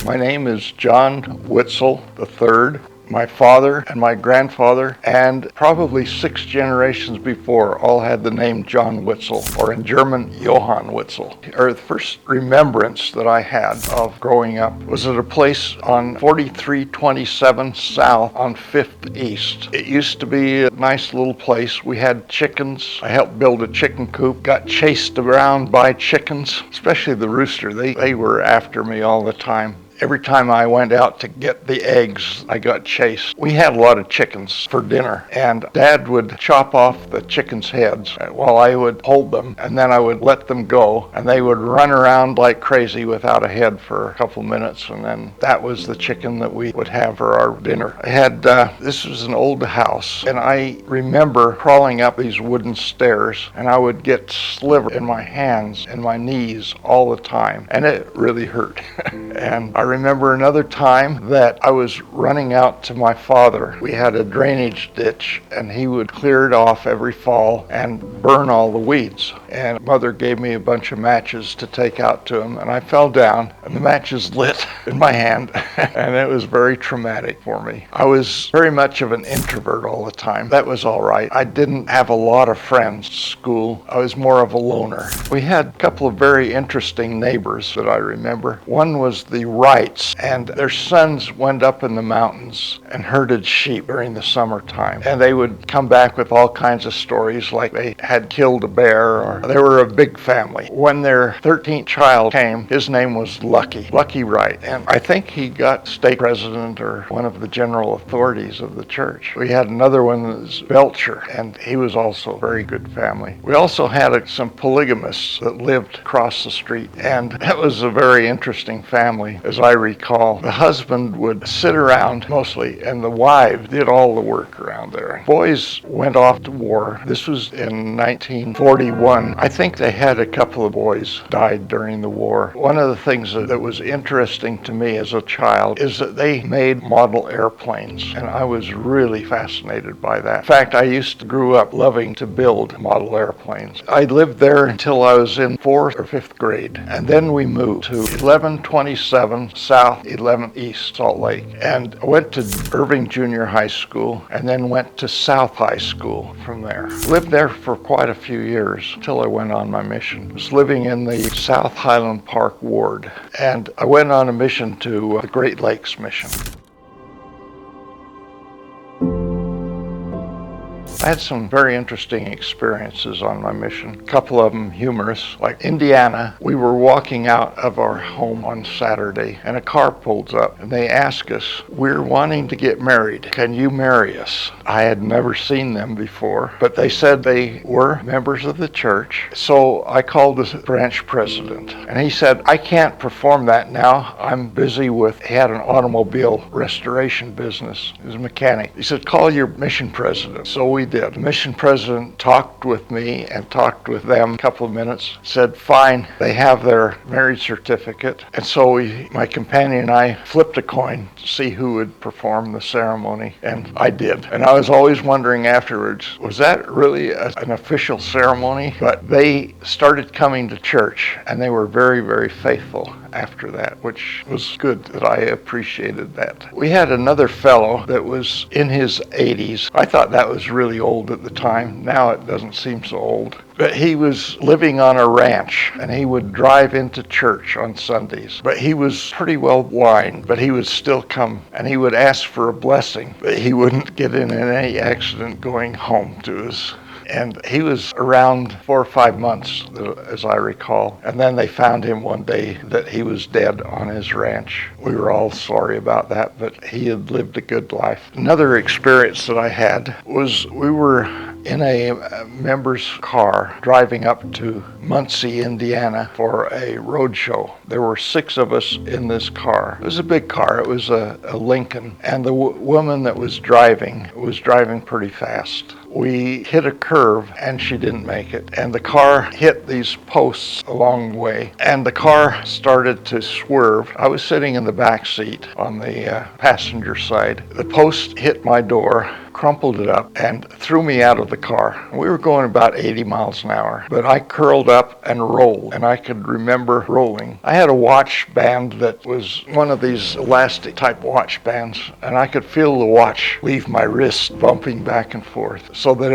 My name is John Witzel III. My father and my grandfather, and probably 6 generations before, all had the name John Witzel, or in German, Johann Witzel. The first remembrance that I had of growing up was at a place on 4327 South on 5th East. It used to be a nice little place. We had chickens. I helped build a chicken coop, got chased around by chickens, especially the rooster. They were after me all the time. Every time I went out to get the eggs, I got chased. We had a lot of chickens for dinner, and Dad would chop off the chickens' heads while I would hold them, and then I would let them go, and they would run around like crazy without a head for a couple minutes, and then that was the chicken that we would have for our dinner. This was an old house, and I remember crawling up these wooden stairs, and I would get sliver in my hands and my knees all the time, and it really hurt. And I remember another time that I was running out to my father. We had a drainage ditch, and he would clear it off every fall and burn all the weeds. And Mother gave me a bunch of matches to take out to him, and I fell down, and the matches lit in my hand, and it was very traumatic for me. I was very much of an introvert all the time. That was all right. I didn't have a lot of friends at school. I was more of a loner. We had a couple of very interesting neighbors that I remember. One was the Wrights, and their sons went up in the mountains and herded sheep during the summertime. And they would come back with all kinds of stories, like they had killed a bear, or they were a big family. When their 13th child came, his name was Lucky Wright, and I think he got stake president or one of the general authorities of the church. We had another one that was Belcher, and he was also a very good family. We also had some polygamists that lived across the street, and that was a very interesting family. As I recall, the husband would sit around mostly, and the wife did all the work around there. Boys went off to war. This was in 1941. I think they had a couple of boys died during the war. One of the things that was interesting to me as a child is that they made model airplanes, and I was really fascinated by that. In fact, I grew up loving to build model airplanes. I lived there until I was in 4th or 5th grade, and then we moved to 1127 South 11th East Salt Lake, and I went to Irving Junior High School and then went to South High School from there. Lived there for quite a few years until I went on my mission. I was living in the South Highland Park ward, and I went on a mission to the Great Lakes Mission. I had some very interesting experiences on my mission, a couple of them humorous. Like Indiana, we were walking out of our home on Saturday, and a car pulls up, and they ask us, "We're wanting to get married. Can you marry us?" I had never seen them before, but they said they were members of the church. So I called the branch president, and he said, "I can't perform that now. I'm busy he had an automobile restoration business. He was a mechanic." He said, "Call your mission president." So we did. The mission president talked with me and talked with them a couple of minutes, said, "Fine, they have their marriage certificate." And so my companion and I flipped a coin to see who would perform the ceremony, and I did. And I was always wondering afterwards, was that really an official ceremony? But they started coming to church, and they were very, very faithful after that, which was good that I appreciated that. We had another fellow that was in his 80s. I thought that was really old at the time. Now it doesn't seem so old. But he was living on a ranch, and he would drive into church on Sundays. But he was pretty well blind, but he would still come, and he would ask for a blessing, but he wouldn't get in any accident going home to his. And he was around 4 or 5 months, as I recall. And then they found him one day that he was dead on his ranch. We were all sorry about that, but he had lived a good life. Another experience that I had was we were in a member's car driving up to Muncie, Indiana for a road show. There were 6 of us in this car. It was a big car. It was a Lincoln. And the woman that was driving pretty fast. We hit a curve, and she didn't make it. And the car hit these posts along the way, and the car started to swerve. I was sitting in the back seat on the passenger side. The post hit my door. crumpled it up, and threw me out of the car. We were going about 80 miles an hour, but I curled up and rolled, and I could remember rolling. I had a watch band that was one of these elastic type watch bands, and I could feel the watch leave my wrist, bumping back and forth, so that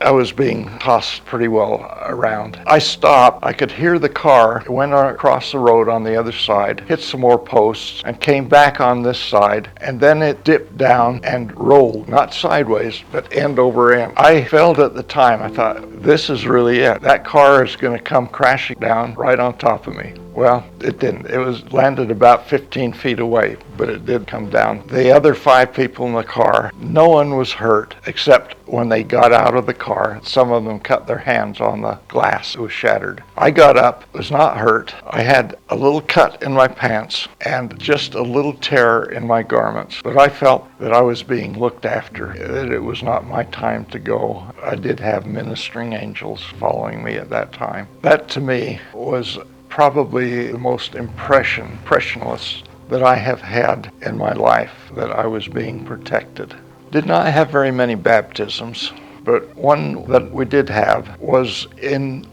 I was being tossed pretty well around. I stopped. I could hear the car. It went across the road on the other side, hit some more posts, and came back on this side, and then it dipped down and rolled, not sideways, but end over end. I felt at the time, I thought, this is really it. That car is going to come crashing down right on top of me. Well, it didn't. It was landed about 15 feet away, but it did come down. The other 5 people in the car, no one was hurt, except when they got out of the car, some of them cut their hands on the glass. It was shattered. I got up, was not hurt. I had a little cut in my pants and just a little tear in my garments, but I felt that I was being looked after, that it was not my time to go. I did have ministering angels following me at that time. That to me was probably the most impressionless that I have had in my life, that I was being protected. Did not have very many baptisms, but one that we did have was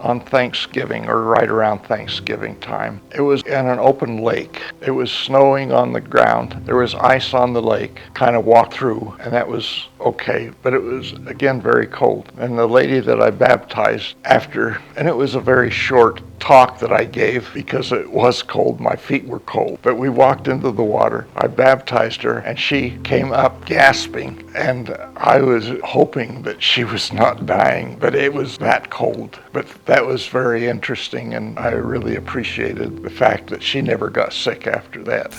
on Thanksgiving, or right around Thanksgiving time. It was in an open lake. It was snowing on the ground. There was ice on the lake. Kind of walked through, and that was okay, but it was, again, very cold. And the lady that I baptized after, and it was a very short talk that I gave because it was cold, my feet were cold, but we walked into the water. I baptized her, and she came up gasping, and I was hoping that she was not dying, but it was that cold. But that was very interesting, and I really appreciated the fact that she never got sick after that.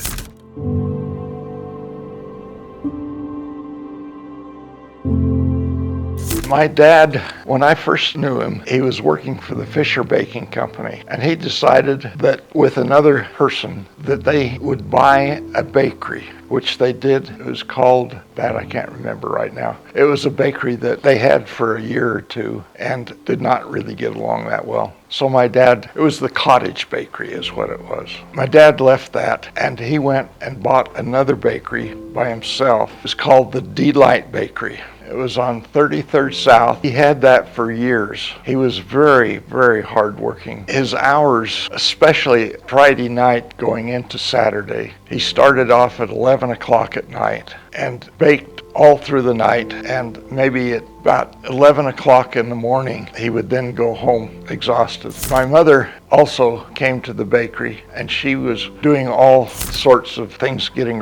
My dad, when I first knew him, he was working for the Fisher Baking Company, and he decided that with another person that they would buy a bakery, which they did. It was called, that I can't remember right now. It was a bakery that they had for a year or two and did not really get along that well. So my dad, it was the Cottage Bakery is what it was. My dad left that, and he went and bought another bakery by himself. It was called the Delight Bakery. It was on 33rd South. He had that for years. He was very, very hardworking. His hours, especially Friday night going into Saturday, he started off at 11 o'clock at night and baked all through the night, and maybe at about 11 o'clock in the morning, he would then go home exhausted. My mother also came to the bakery, and she was doing all sorts of things, getting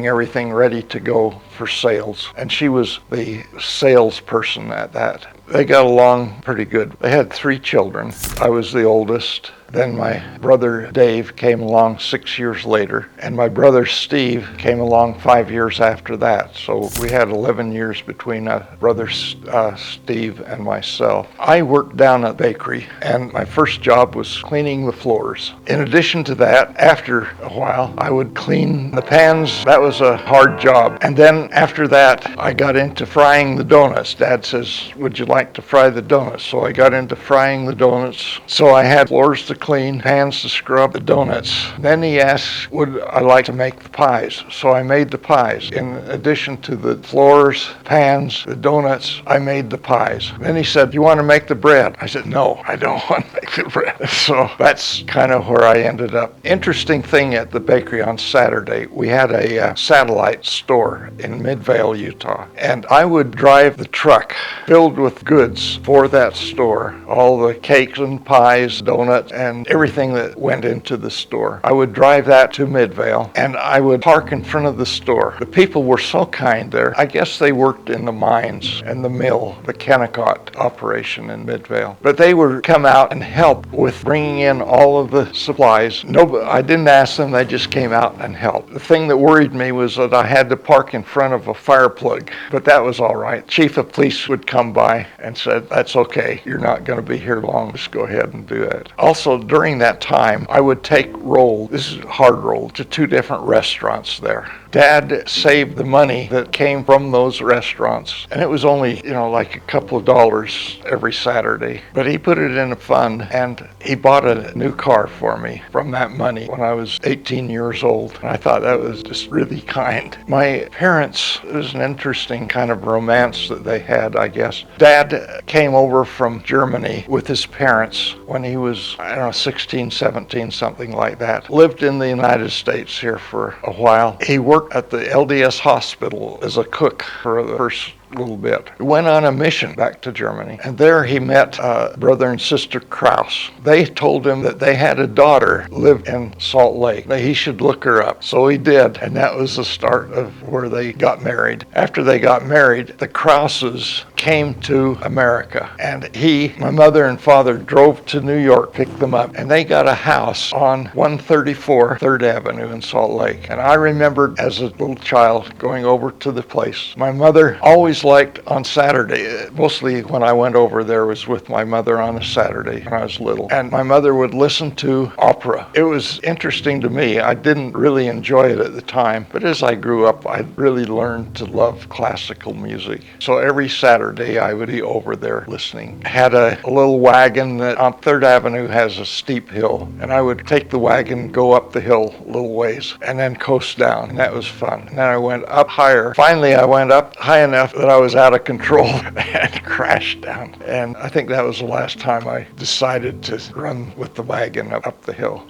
everything ready to go for sales. And she was the salesperson at that. They got along pretty good. They had 3 children. I was the oldest. Then my brother Dave came along 6 years later, and my brother Steve came along 5 years after that. So we had 11 years between brother Steve and myself. I worked down at the bakery, and my first job was cleaning the floors. In addition to that, after a while, I would clean the pans. That was a hard job. And then after that, I got into frying the donuts. Dad says, "Would you like to fry the donuts?" So I got into frying the donuts. So I had floors to clean, pans to scrub, the donuts. Then he asked, would I like to make the pies? So I made the pies. In addition to the floors, pans, the donuts, I made the pies. Then he said, "You want to make the bread?" I said, "No, I don't want to make the bread." So that's kind of where I ended up. Interesting thing at the bakery on Saturday, we had a satellite store in Midvale, Utah, and I would drive the truck filled with goods for that store, all the cakes and pies, donuts, and everything that went into the store. I would drive that to Midvale, and I would park in front of the store. The people were so kind there. I guess they worked in the mines and the mill, the Kennecott operation in Midvale. But they would come out and help with bringing in all of the supplies. I didn't ask them, they just came out and helped. The thing that worried me was that I had to park in front of a fire plug, but that was all right. Chief of police would come by and said, "That's okay, you're not going to be here long, just go ahead and do that." Also, during that time, I would take roll, this is hard roll, to 2 different restaurants there. Dad saved the money that came from those restaurants, and it was only only, like a couple of dollars every Saturday. But he put it in a fund, and he bought a new car for me from that money when I was 18 years old. And I thought that was just really kind. My parents, it was an interesting kind of romance that they had, I guess. Dad came over from Germany with his parents when he was, 16, 17, something like that. Lived in the United States here for a while. He worked at the LDS hospital as a cook for the first little bit. He went on a mission back to Germany, and there he met brother and sister Kraus. They told him that they had a daughter lived in Salt Lake, that he should look her up. So he did, and that was the start of where they got married. After they got married, the Krauses came to America, and my mother and father drove to New York, picked them up, and they got a house on 134 3rd Avenue in Salt Lake. And I remembered as a little child going over to the place. My mother always liked on Saturday, mostly when I went over there was with my mother on a Saturday when I was little, and my mother would listen to opera. It was interesting to me. I didn't really enjoy it at the time, but as I grew up, I really learned to love classical music. So every Saturday I would be over there listening. I had a little wagon that on 3rd Avenue has a steep hill, and I would take the wagon, go up the hill a little ways, and then coast down, and that was fun. And then I went up higher. Finally, I went up high enough that I was out of control and crashed down. And I think that was the last time I decided to run with the wagon up the hill.